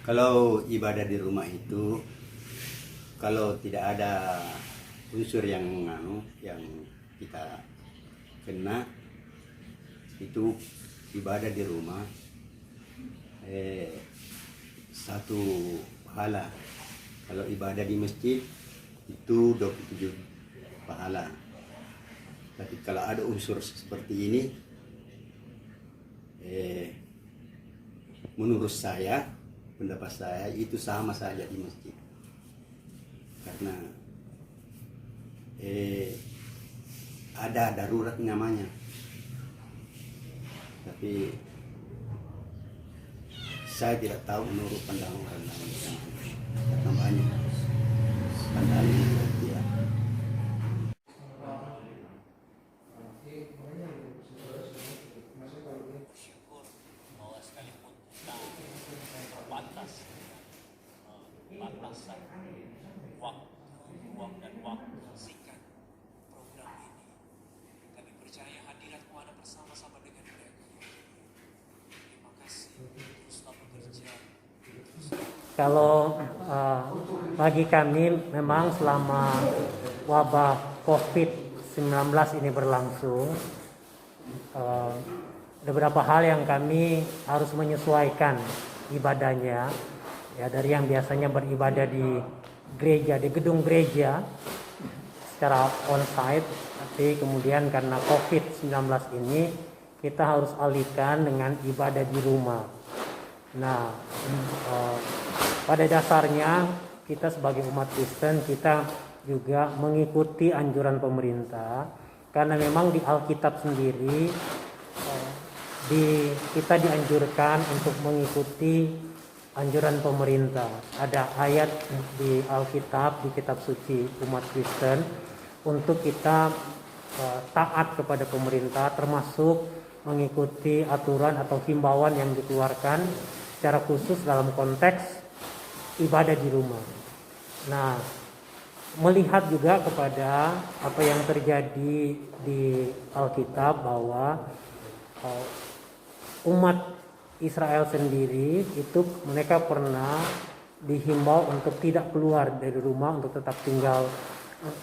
Kalau ibadah di rumah itu, kalau tidak ada unsur yang kita kena, itu ibadah di rumah satu pahala. Kalau ibadah di masjid itu 27 pahala. Tapi kalau ada unsur seperti ini, menurut saya, pendapat saya itu sama saja di masjid. Karena ada darurat namanya. Tapi saya tidak tahu menurut pandangan orang lain, karena banyak pandangan yang berbeda. Batasan uang dan waktu singkat program ini, kami percaya hadiratmu ada bersama-sama dengan mereka. Terima kasih, teruslah bekerja. Kalau bagi kami memang selama wabah COVID-19 ini berlangsung, ada beberapa hal yang kami harus menyesuaikan ibadahnya. Ya, dari yang biasanya beribadah di gereja, di gedung gereja secara on-site, tapi kemudian karena COVID-19 ini kita harus alihkan dengan ibadah di rumah. Nah, pada dasarnya kita sebagai umat Kristen, kita juga mengikuti anjuran pemerintah, karena memang di Alkitab sendiri kita dianjurkan untuk mengikuti anjuran pemerintah. Ada ayat di Alkitab, di kitab suci umat Kristen, untuk kita taat kepada pemerintah, termasuk mengikuti aturan atau himbauan yang dikeluarkan secara khusus dalam konteks ibadah di rumah. Nah, melihat juga kepada apa yang terjadi di Alkitab, bahwa umat Israel sendiri itu mereka pernah dihimbau untuk tidak keluar dari rumah, untuk tetap tinggal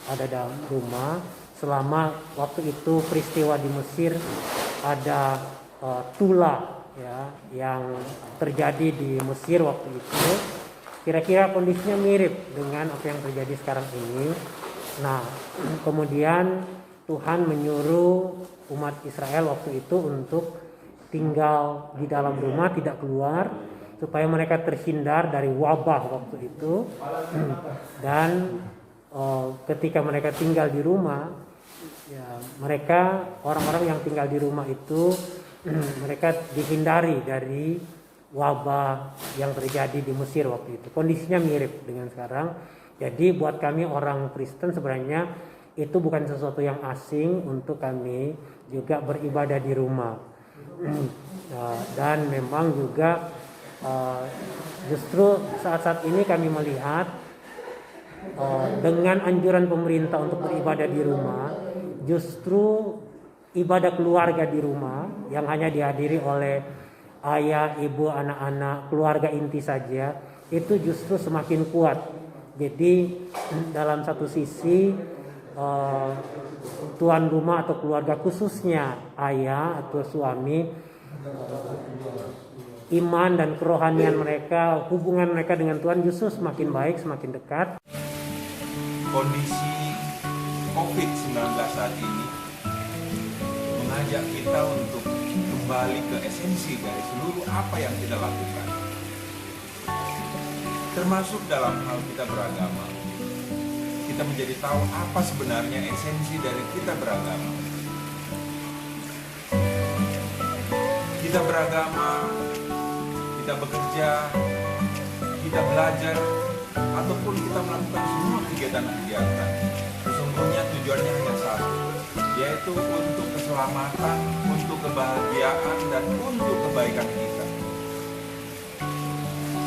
ada dalam rumah selama waktu itu peristiwa di Mesir ada tula ya yang terjadi di Mesir waktu itu. Kira-kira kondisinya mirip dengan apa yang terjadi sekarang ini. Nah, kemudian Tuhan menyuruh umat Israel waktu itu untuk tinggal di dalam rumah, tidak keluar, supaya mereka terhindar dari wabah waktu itu. Dan ketika mereka tinggal di rumah, ya, mereka orang-orang yang tinggal di rumah itu mereka dihindari dari wabah yang terjadi di Mesir waktu itu. Kondisinya mirip dengan sekarang. Jadi buat kami orang Kristen sebenarnya itu bukan sesuatu yang asing untuk kami juga beribadah di rumah. Dan memang juga justru saat-saat ini kami melihat dengan anjuran pemerintah untuk beribadah di rumah, justru ibadah keluarga di rumah yang hanya dihadiri oleh ayah, ibu, anak-anak, keluarga inti saja, itu justru semakin kuat. Jadi dalam satu sisi tuan rumah atau keluarga, khususnya ayah atau suami, iman dan kerohanian mereka, hubungan mereka dengan Tuhan justru semakin baik, semakin dekat. Kondisi COVID-19 saat ini mengajak kita untuk kembali ke esensi dari seluruh apa yang kita lakukan, termasuk dalam hal kita beragama. Kita menjadi tahu apa sebenarnya esensi dari kita beragama. Kita beragama, kita bekerja, kita belajar, ataupun kita melakukan semua kegiatan-kegiatan, sesungguhnya tujuannya hanya satu, yaitu untuk keselamatan, untuk kebahagiaan, dan untuk kebaikan kita.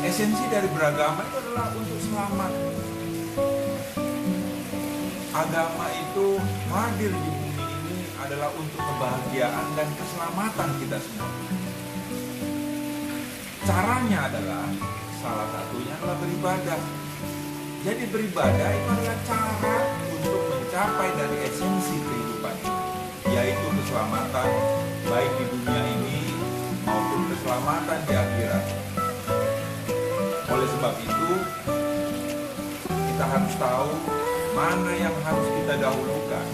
Esensi dari beragama itu adalah untuk selamat. Agama itu hadir di bumi ini adalah untuk kebahagiaan dan keselamatan kita semua. Caranya adalah salah satunya adalah beribadah. Jadi beribadah itu adalah cara untuk mencapai dari esensi kehidupan ini, yaitu keselamatan baik di dunia ini maupun keselamatan di akhirat. Oleh sebab itu, kita harus tahu mana yang harus kita dahulukan.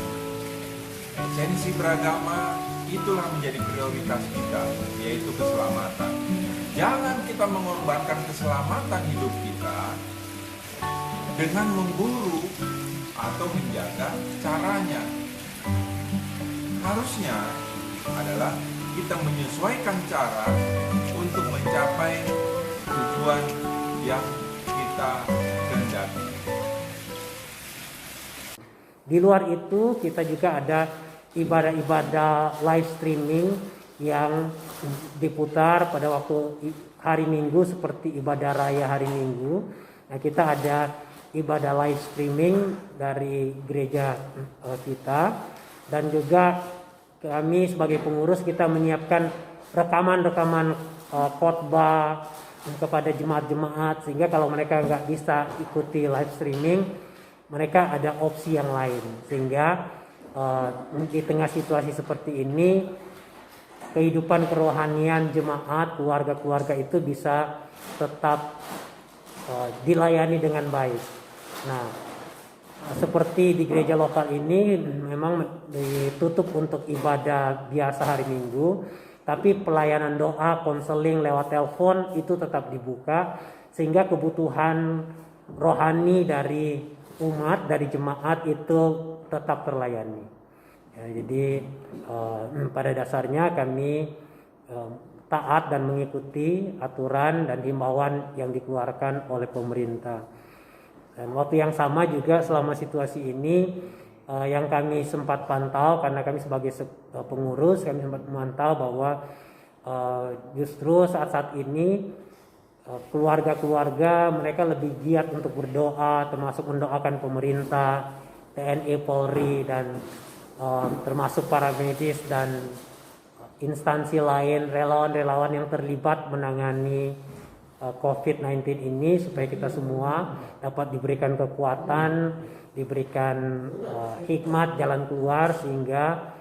Esensi beragama itulah menjadi prioritas kita, yaitu keselamatan. Jangan kita mengorbankan keselamatan hidup kita dengan memburu atau menjaga caranya. Harusnya adalah kita menyesuaikan cara untuk mencapai tujuan yang kita kehendaki. Di luar itu kita juga ada ibadah-ibadah live streaming yang diputar pada waktu hari Minggu seperti ibadah raya hari Minggu. Nah, kita ada ibadah live streaming dari gereja kita, dan juga kami sebagai pengurus kita menyiapkan rekaman-rekaman khotbah kepada jemaat-jemaat, sehingga kalau mereka nggak bisa ikuti live streaming, mereka ada opsi yang lain, sehingga di tengah situasi seperti ini kehidupan kerohanian jemaat, keluarga-keluarga itu bisa tetap dilayani dengan baik. Nah, seperti di gereja lokal ini memang ditutup untuk ibadah biasa hari Minggu, tapi pelayanan doa, konseling lewat telepon itu tetap dibuka, sehingga kebutuhan rohani dari umat, dari jemaat itu tetap terlayani. Ya, jadi pada dasarnya kami taat dan mengikuti aturan dan himbauan yang dikeluarkan oleh pemerintah. Dan waktu yang sama juga selama situasi ini yang kami sempat pantau, karena kami sebagai pengurus kami sempat memantau bahwa justru saat-saat ini keluarga-keluarga mereka lebih giat untuk berdoa, termasuk mendoakan pemerintah, TNI, Polri, dan termasuk para medis dan instansi lain, relawan-relawan yang terlibat menangani COVID-19 ini, supaya kita semua dapat diberikan kekuatan, diberikan hikmat jalan keluar, sehingga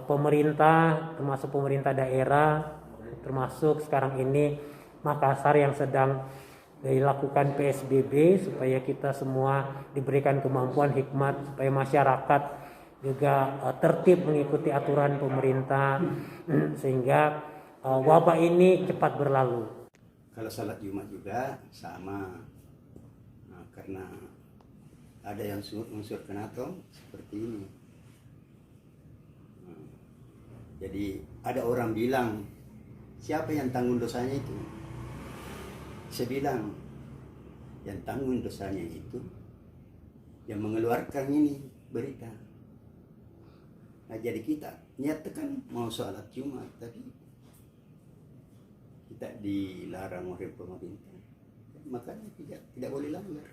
pemerintah, termasuk pemerintah daerah, termasuk sekarang ini Makassar yang sedang dilakukan PSBB, supaya kita semua diberikan kemampuan hikmat, supaya masyarakat juga tertib mengikuti aturan pemerintah, sehingga wabah ini cepat berlalu. Kalau salat Jumat juga sama, nah, karena ada yang unsur kenato seperti ini. Nah, jadi ada orang bilang, siapa yang tanggung dosanya itu? Saya bilang, yang tanggung dosanya itu yang mengeluarkan ini berita. Nah, jadi kita nyatakan mau salat Jumat, tapi kita dilarang oleh pemerintah, makanya tidak boleh langgar.